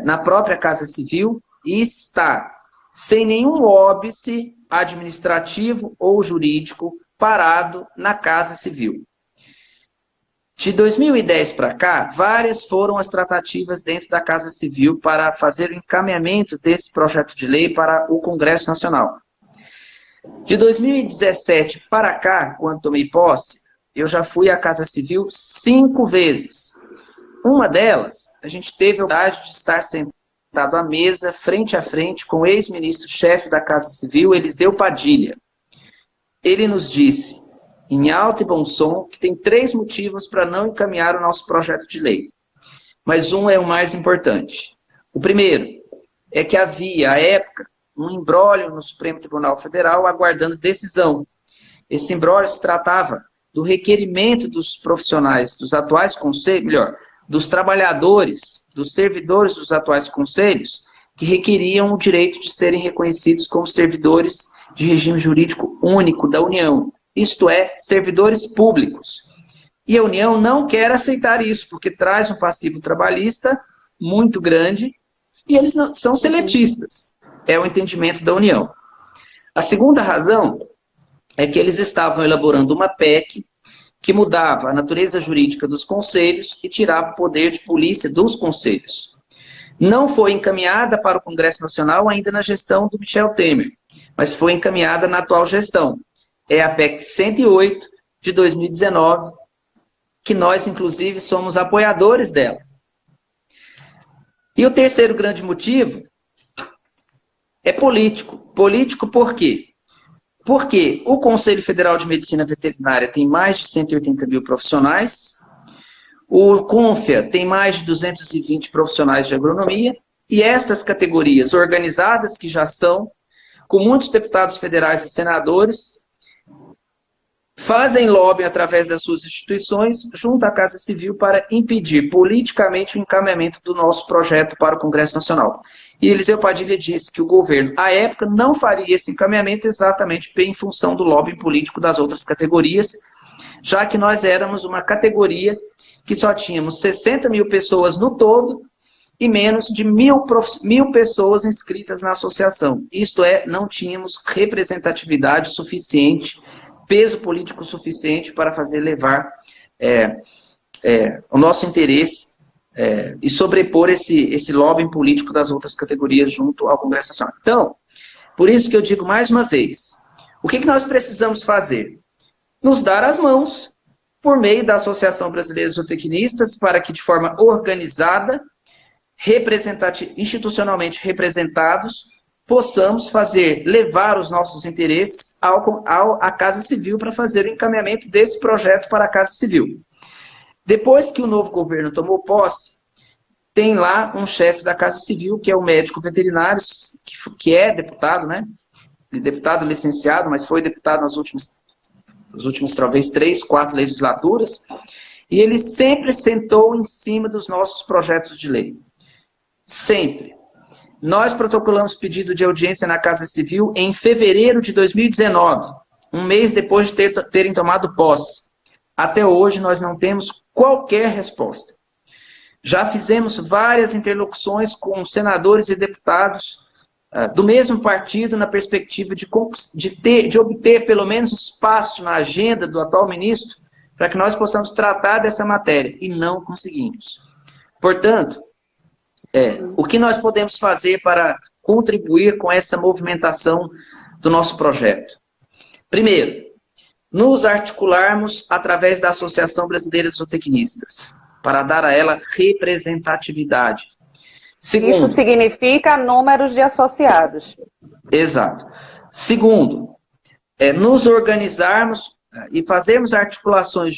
na própria Casa Civil e está sem nenhum óbice administrativo ou jurídico parado na Casa Civil. De 2010 para cá, várias foram as tratativas dentro da Casa Civil para fazer o encaminhamento desse projeto de lei para o Congresso Nacional. De 2017 para cá, quando tomei posse, eu já fui à Casa Civil 5 vezes. Uma delas, a gente teve a oportunidade de estar sentado à mesa, frente a frente, com o ex-ministro-chefe da Casa Civil, Eliseu Padilha. Ele nos disse, em alto e bom som, que tem 3 motivos para não encaminhar o nosso projeto de lei. Mas um é o mais importante. O primeiro é que havia, à época, um imbróglio no Supremo Tribunal Federal aguardando decisão. Esse imbróglio se tratava do requerimento dos profissionais dos atuais conselhos, melhor, dos trabalhadores, dos servidores dos atuais conselhos, que requeriam o direito de serem reconhecidos como servidores de regime jurídico único da União, isto é, servidores públicos. E a União não quer aceitar isso, porque traz um passivo trabalhista muito grande e eles não, são seletistas. É o entendimento da União. A segunda razão é que eles estavam elaborando uma PEC que mudava a natureza jurídica dos conselhos e tirava o poder de polícia dos conselhos. Não foi encaminhada para o Congresso Nacional ainda na gestão do Michel Temer, mas foi encaminhada na atual gestão. É a PEC 108 de 2019, que nós, inclusive, somos apoiadores dela. E o terceiro grande motivo é político. Político por quê? Porque o Conselho Federal de Medicina Veterinária tem mais de 180 mil profissionais, o CONFIA tem mais de 220 profissionais de agronomia, e estas categorias organizadas, que já são, com muitos deputados federais e senadores, fazem lobby através das suas instituições junto à Casa Civil para impedir politicamente o encaminhamento do nosso projeto para o Congresso Nacional. E Eliseu Padilha disse que o governo, à época, não faria esse encaminhamento exatamente em função do lobby político das outras categorias, já que nós éramos uma categoria que só tínhamos 60 mil pessoas no todo e menos de 1.000 pessoas inscritas na associação. Isto é, não tínhamos representatividade suficiente, peso político suficiente para fazer levar o nosso interesse e sobrepor esse lobby político das outras categorias junto ao Congresso Nacional. Então, por isso que eu digo mais uma vez, o que nós precisamos fazer? Nos dar as mãos por meio da Associação Brasileira de Zootecnistas para que de forma organizada, institucionalmente representados, possamos levar os nossos interesses à Casa Civil para fazer o encaminhamento desse projeto para a Casa Civil. Depois que o novo governo tomou posse, tem lá um chefe da Casa Civil, que é o médico veterinário, que é deputado, né? Deputado licenciado, mas foi deputado nas últimas talvez 3, 4 legislaturas, e ele sempre sentou em cima dos nossos projetos de lei. Sempre. Nós protocolamos pedido de audiência na Casa Civil em fevereiro de 2019, um mês depois de terem tomado posse. Até hoje nós não temos qualquer resposta. Já fizemos várias interlocuções com senadores e deputados do mesmo partido na perspectiva de obter pelo menos espaço na agenda do atual ministro para que nós possamos tratar dessa matéria, e não conseguimos. Portanto, o que nós podemos fazer para contribuir com essa movimentação do nosso projeto? Primeiro, nos articularmos através da Associação Brasileira de Zootecnistas, para dar a ela representatividade. Segundo, isso significa números de associados. Exato. Segundo, nos organizarmos e fazermos articulações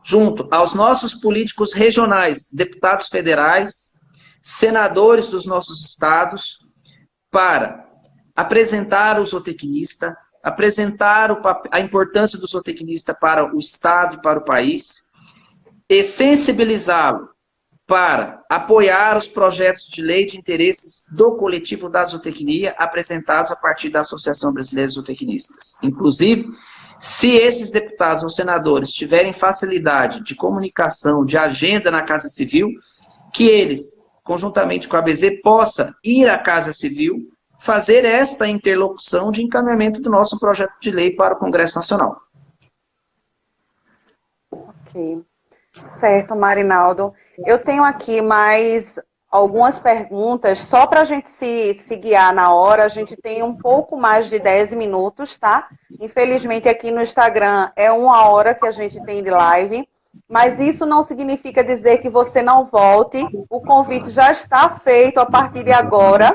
junto aos nossos políticos regionais, deputados federais, senadores dos nossos estados, para apresentar o zootecnista, apresentar a importância do zootecnista para o estado e para o país, e sensibilizá-lo para apoiar os projetos de lei de interesses do coletivo da zootecnia apresentados a partir da Associação Brasileira de Zootecnistas. Inclusive, se esses deputados ou senadores tiverem facilidade de comunicação, de agenda na Casa Civil, que eles conjuntamente com a ABZ, possa ir à Casa Civil, fazer esta interlocução de encaminhamento do nosso projeto de lei para o Congresso Nacional. Ok. Certo, Marinaldo. Eu tenho aqui mais algumas perguntas, só para a gente se guiar na hora. A gente tem um pouco mais de 10 minutos, tá? Infelizmente, aqui no Instagram é 1 hora que a gente tem de live, mas isso não significa dizer que você não volte. O convite já está feito a partir de agora,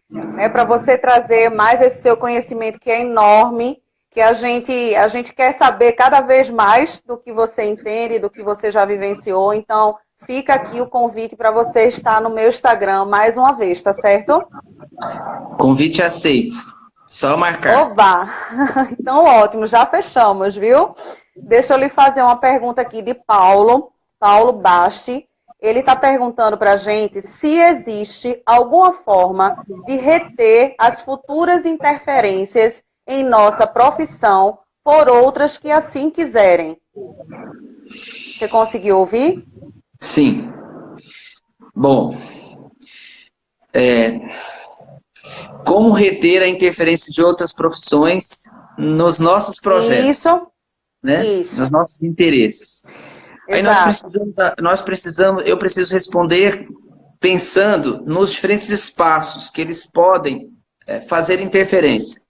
né, para você trazer mais esse seu conhecimento, que é enorme, que a gente quer saber cada vez mais do que você entende, do que você já vivenciou. Então, fica aqui o convite para você estar no meu Instagram mais uma vez, tá certo? Convite aceito. Só marcar. Oba! Então, ótimo, já fechamos, viu? Deixa eu lhe fazer uma pergunta aqui de Paulo Basti. Ele está perguntando para a gente se existe alguma forma de reter as futuras interferências em nossa profissão por outras que assim quiserem. Você conseguiu ouvir? Sim. Bom, como reter a interferência de outras profissões nos nossos projetos? Isso. Né? Isso. Nos nossos interesses. Aí eu preciso responder pensando nos diferentes espaços que eles podem fazer interferência.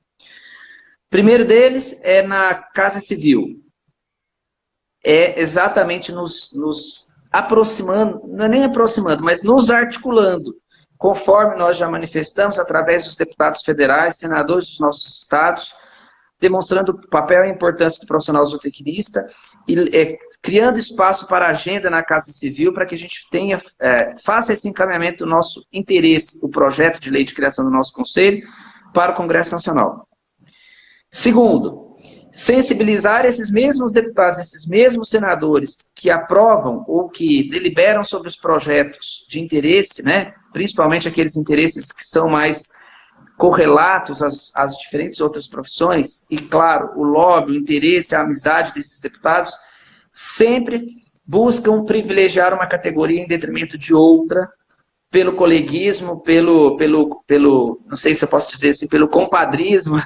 O primeiro deles é na Casa Civil. É exatamente nos aproximando, não é nem aproximando, mas nos articulando, conforme nós já manifestamos através dos deputados federais, senadores dos nossos estados, demonstrando o papel e a importância do profissional zootecnista e criando espaço para a agenda na Casa Civil para que a gente faça esse encaminhamento do nosso interesse, o projeto de lei de criação do nosso Conselho, para o Congresso Nacional. Segundo, sensibilizar esses mesmos deputados, esses mesmos senadores que aprovam ou que deliberam sobre os projetos de interesse, né, principalmente aqueles interesses que são mais correlatos às diferentes outras profissões, e claro, o lobby, o interesse, a amizade desses deputados, sempre buscam privilegiar uma categoria em detrimento de outra, pelo coleguismo, pelo não sei se eu posso dizer assim, pelo compadrismo,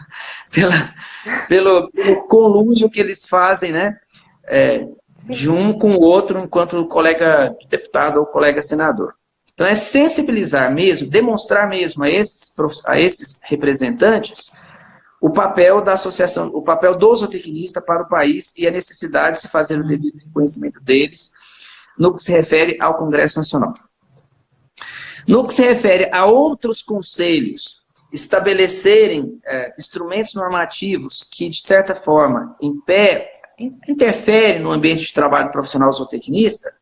pelo conluio que eles fazem, né, de um com o outro, enquanto colega deputado ou colega senador. Então, é sensibilizar mesmo, demonstrar mesmo a esses representantes o papel da associação, o papel do zootecnista para o país e a necessidade de se fazer o devido reconhecimento deles no que se refere ao Congresso Nacional. No que se refere a outros conselhos estabelecerem instrumentos normativos que, de certa forma, interferem no ambiente de trabalho profissional zootecnista,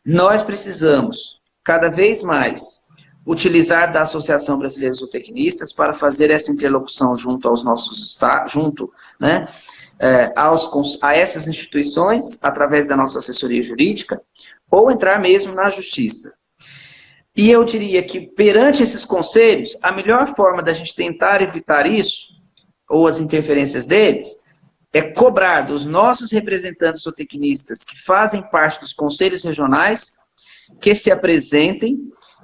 nós precisamos cada vez mais utilizar da Associação Brasileira de Zootecnistas para fazer essa interlocução junto aos nossos estados, né, a essas instituições, através da nossa assessoria jurídica, ou entrar mesmo na justiça. E eu diria que, perante esses conselhos, a melhor forma da gente tentar evitar isso, ou as interferências deles, é cobrar dos nossos representantes zootecnistas que fazem parte dos conselhos regionais que se apresentem,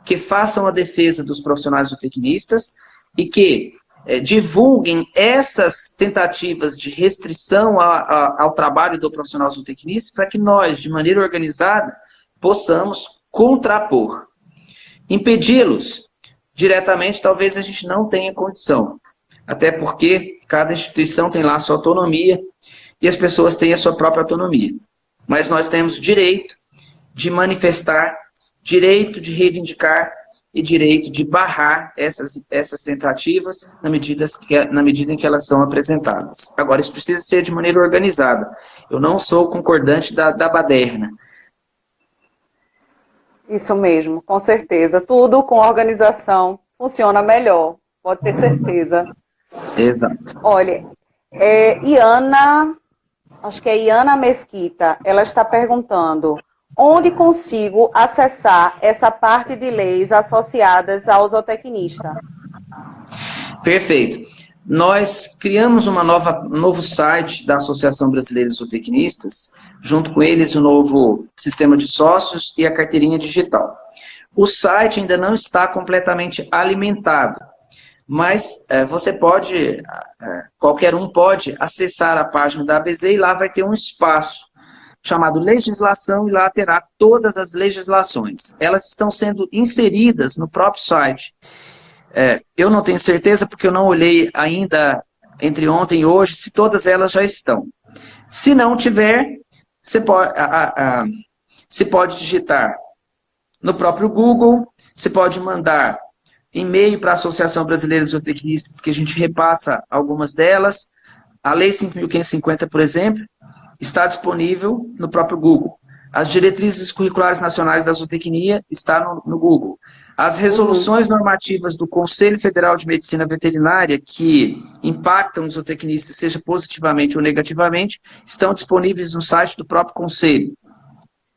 que façam a defesa dos profissionais zootecnistas e que divulguem essas tentativas de restrição ao trabalho do profissional zootecnista para que nós, de maneira organizada, possamos contrapor. Impedi-los diretamente, talvez a gente não tenha condição, até porque cada instituição tem lá a sua autonomia e as pessoas têm a sua própria autonomia. Mas nós temos direito de manifestar, direito de reivindicar e direito de barrar essas tentativas na medida em que elas são apresentadas. Agora, isso precisa ser de maneira organizada. Eu não sou concordante da baderna. Isso mesmo, com certeza. Tudo com organização funciona melhor, pode ter certeza. Exato. Olha, Iana, acho que é Iana Mesquita, ela está perguntando: onde consigo acessar essa parte de leis associadas ao zootecnista? Perfeito. Nós criamos um novo site da Associação Brasileira de Zootecnistas, junto com eles o novo sistema de sócios e a carteirinha digital. O site ainda não está completamente alimentado, mas você pode, qualquer um pode acessar a página da ABZ e lá vai ter um espaço chamado legislação, e lá terá todas as legislações. Elas estão sendo inseridas no próprio site. Eu não tenho certeza, porque eu não olhei ainda entre ontem e hoje, se todas elas já estão. Se não tiver, você pode digitar no próprio Google, você pode mandar e-mail para a Associação Brasileira de Zootecnistas, que a gente repassa algumas delas. A Lei 5.550, por exemplo, está disponível no próprio Google. As diretrizes curriculares nacionais da zootecnia está no Google. As resoluções normativas do Conselho Federal de Medicina Veterinária, que impactam os zootecnistas, seja positivamente ou negativamente, estão disponíveis no site do próprio Conselho.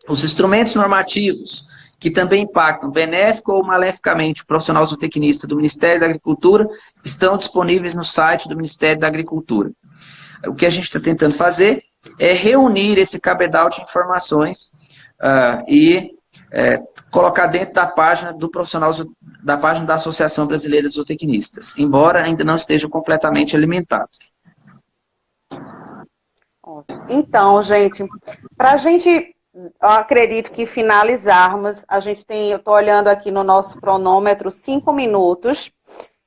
Os instrumentos normativos, que também impactam benéfico ou maleficamente o profissional zootecnista do Ministério da Agricultura, estão disponíveis no site do Ministério da Agricultura. O que a gente está tentando fazer é reunir esse cabedal de informações e colocar dentro da página do profissional, da página da Associação Brasileira de Zootecnistas, embora ainda não esteja completamente alimentado. Então, gente, para a gente, eu acredito que finalizarmos, eu estou olhando aqui no nosso cronômetro, 5 minutos.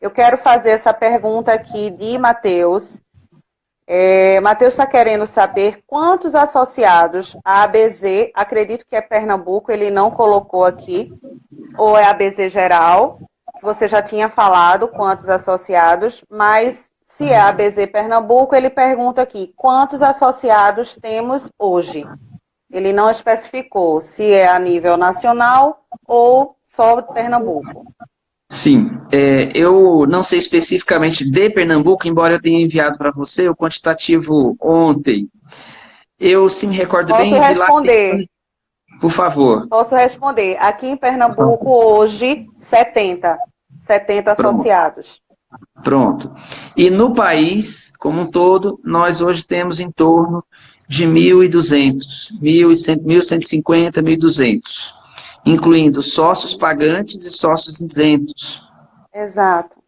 Eu quero fazer essa pergunta aqui de Matheus. Matheus está querendo saber quantos associados a ABZ, acredito que é Pernambuco, ele não colocou aqui, ou é ABZ geral, você já tinha falado quantos associados, mas se é ABZ Pernambuco, ele pergunta aqui, quantos associados temos hoje? Ele não especificou se é a nível nacional ou só Pernambuco. Sim, eu não sei especificamente de Pernambuco, embora eu tenha enviado para você o quantitativo ontem. Eu, se me recordo bem... Posso responder? Por favor. Posso responder. Aqui em Pernambuco, hoje, 70 associados. Pronto. E no país, como um todo, nós hoje temos em torno de 1.200, 1.150, 1.200. Incluindo sócios pagantes e sócios isentos. Exato.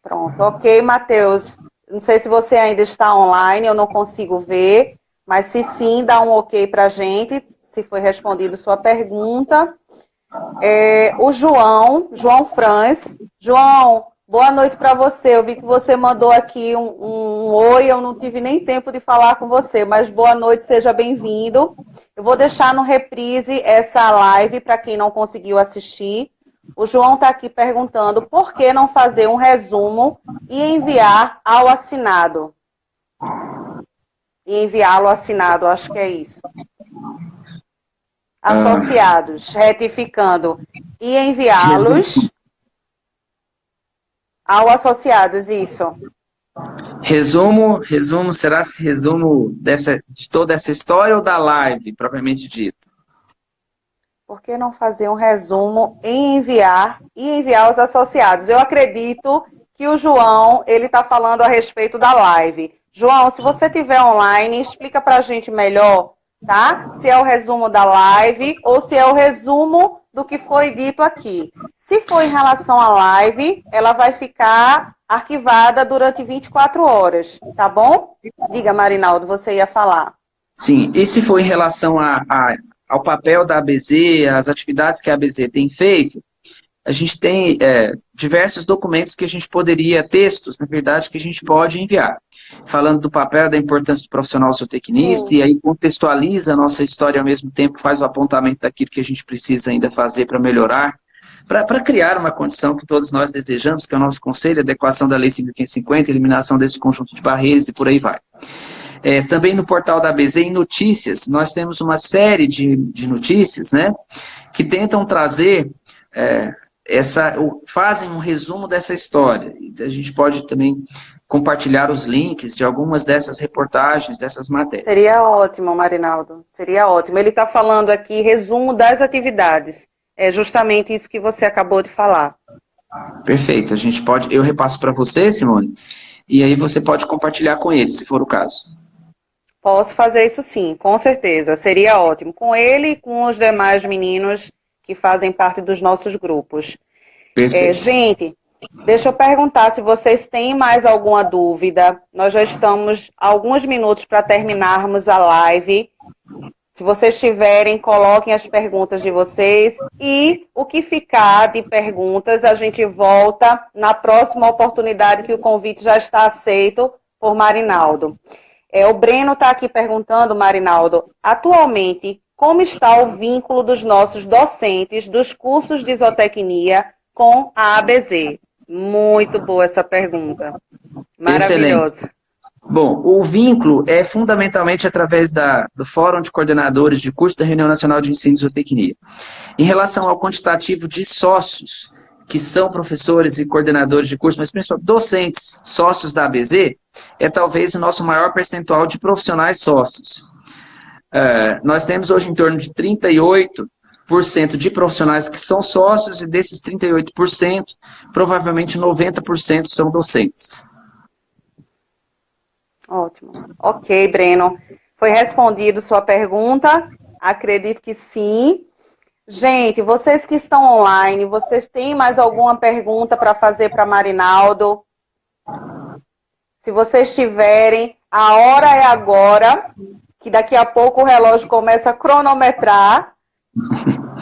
Pronto, ok, Matheus. Não sei se você ainda está online, eu não consigo ver, mas se sim, dá um ok para a gente, se foi respondido sua pergunta. O João Franz. João, boa noite para você. Eu vi que você mandou aqui um oi, eu não tive nem tempo de falar com você, mas boa noite, seja bem-vindo. Eu vou deixar no reprise essa live para quem não conseguiu assistir. O João está aqui perguntando por que não fazer um resumo e enviar ao assinado. E enviá-lo assinado, acho que é isso. Associados, retificando. E enviá-los ao associados, isso. Resumo, será esse resumo de toda essa história ou da live, propriamente dito? Por que não fazer um resumo e enviar aos associados? Eu acredito que o João, ele está falando a respeito da live. João, se você estiver online, explica para a gente melhor, tá? Se é o resumo da live ou se é o resumo do que foi dito aqui. Se for em relação à live, ela vai ficar arquivada durante 24 horas, tá bom? Diga, Marinaldo, você ia falar. Sim, e se for em relação ao papel da ABZ, as atividades que a ABZ tem feito, a gente tem diversos documentos que a gente poderia, textos, na verdade, que a gente pode enviar. Falando do papel, da importância do profissional zootecnista, e aí contextualiza a nossa história ao mesmo tempo, faz o apontamento daquilo que a gente precisa ainda fazer para melhorar, para criar uma condição que todos nós desejamos, que é o nosso conselho, adequação da Lei 5.550, eliminação desse conjunto de barreiras e por aí vai. Também no portal da ABZ, em notícias, nós temos uma série de notícias, né, que tentam trazer, fazem um resumo dessa história. A gente pode também compartilhar os links de algumas dessas reportagens, dessas matérias. Seria ótimo, Marinaldo, seria ótimo. Ele está falando aqui, resumo das atividades. É justamente isso que você acabou de falar. Perfeito, eu repasso para você, Simone, e aí você pode compartilhar com ele, se for o caso. Posso fazer isso sim, com certeza. Seria ótimo. Com ele e com os demais meninos que fazem parte dos nossos grupos. Perfeito. Gente, deixa eu perguntar se vocês têm mais alguma dúvida. Nós já estamos alguns minutos para terminarmos a live. Se vocês tiverem, coloquem as perguntas de vocês. E o que ficar de perguntas, a gente volta na próxima oportunidade que o convite já está aceito por Marinaldo. O Breno está aqui perguntando, Marinaldo, atualmente, como está o vínculo dos nossos docentes dos cursos de zootecnia com a ABZ? Muito boa essa pergunta. Maravilhosa. Excelente. Bom, o vínculo é fundamentalmente através do Fórum de Coordenadores de Curso da Reunião Nacional de Ensino de Zootecnia. Em relação ao quantitativo de sócios, que são professores e coordenadores de curso, mas principalmente docentes, sócios da ABZ, é talvez o nosso maior percentual de profissionais sócios. Nós temos hoje em torno de 38% de profissionais que são sócios, e desses 38%, provavelmente 90% são docentes. Ótimo. Ok, Breno. Foi respondido sua pergunta? Acredito que sim. Gente, vocês que estão online, vocês têm mais alguma pergunta para fazer para Marinaldo? Se vocês tiverem, a hora é agora, que daqui a pouco o relógio começa a cronometrar.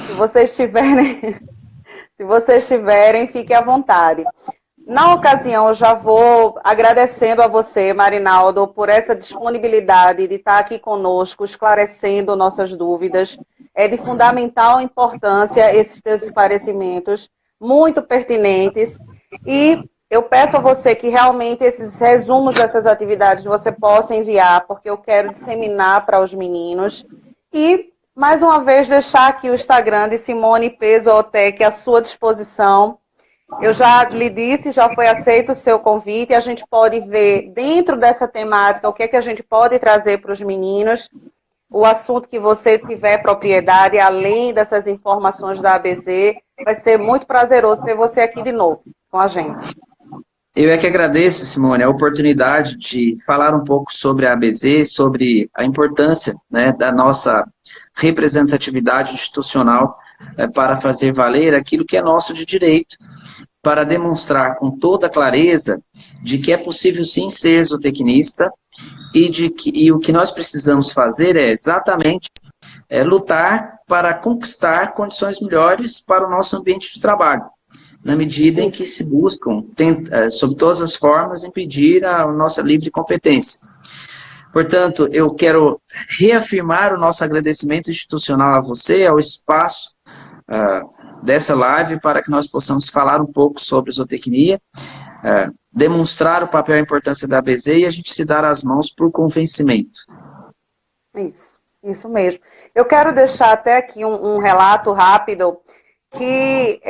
Se vocês tiverem, fiquem à vontade. Na ocasião, eu já vou agradecendo a você, Marinaldo, por essa disponibilidade de estar aqui conosco, esclarecendo nossas dúvidas. É de fundamental importância esses teus esclarecimentos, muito pertinentes. E eu peço a você que realmente esses resumos dessas atividades você possa enviar, porque eu quero disseminar para os meninos. E, mais uma vez, deixar aqui o Instagram de Simone P. Zootec à sua disposição. Eu já lhe disse, já foi aceito o seu convite, e a gente pode ver dentro dessa temática o que é que a gente pode trazer para os meninos, o assunto que você tiver propriedade, além dessas informações da ABZ, vai ser muito prazeroso ter você aqui de novo com a gente. Eu é que agradeço, Simone, a oportunidade de falar um pouco sobre a ABZ, sobre a importância, né, da nossa representatividade institucional para fazer valer aquilo que é nosso de direito, para demonstrar com toda clareza de que é possível sim ser zootecnista e o que nós precisamos fazer é exatamente lutar para conquistar condições melhores para o nosso ambiente de trabalho, na medida em que se buscam, sob todas as formas, impedir a nossa livre competência. Portanto, eu quero reafirmar o nosso agradecimento institucional a você, ao espaço dessa live, para que nós possamos falar um pouco sobre zootecnia, demonstrar o papel e a importância da ABZ e a gente se dar as mãos por convencimento. Isso mesmo. Eu quero deixar até aqui um relato rápido, que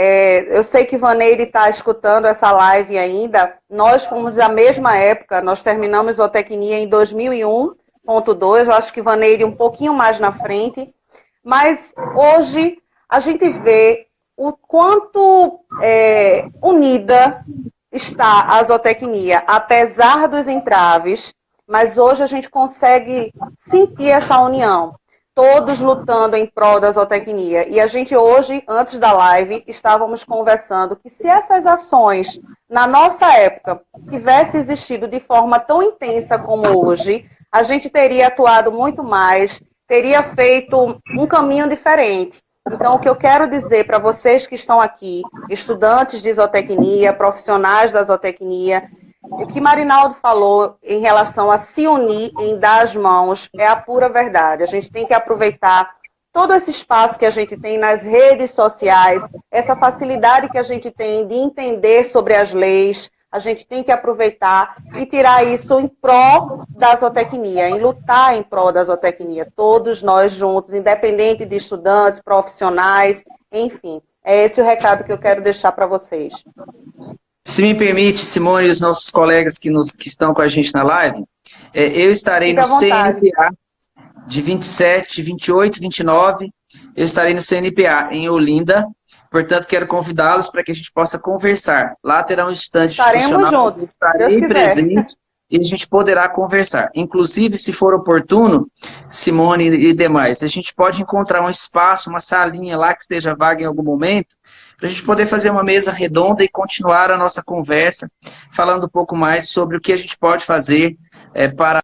eu sei que Vaneide está escutando essa live ainda. Nós fomos da mesma época, nós terminamos zootecnia em 2001.2, eu acho que Vaneide um pouquinho mais na frente, mas hoje a gente vê o quanto unida está a zootecnia, apesar dos entraves, mas hoje a gente consegue sentir essa união, todos lutando em prol da zootecnia. E a gente hoje, antes da live, estávamos conversando que se essas ações, na nossa época, tivessem existido de forma tão intensa como hoje, a gente teria atuado muito mais, teria feito um caminho diferente. Então, o que eu quero dizer para vocês que estão aqui, estudantes de zootecnia, profissionais da zootecnia, o que Marinaldo falou em relação a se unir, em dar as mãos, é a pura verdade. A gente tem que aproveitar todo esse espaço que a gente tem nas redes sociais, essa facilidade que a gente tem de entender sobre as leis, a gente tem que aproveitar e tirar isso em pró da zootecnia, em lutar em pró da zootecnia, todos nós juntos, independente de estudantes, profissionais, enfim. É esse o recado que eu quero deixar para vocês. Se me permite, Simone e os nossos colegas que estão com a gente na live, eu estarei no CNPA de 27, 28, 29, eu estarei no CNPA em Olinda. Portanto, quero convidá-los para que a gente possa conversar. Lá terá um estande institucional. Estaremos juntos, estarei presente e a gente poderá conversar. Inclusive, se for oportuno, Simone e demais, a gente pode encontrar um espaço, uma salinha lá que esteja vaga em algum momento, para a gente poder fazer uma mesa redonda e continuar a nossa conversa, falando um pouco mais sobre o que a gente pode fazer para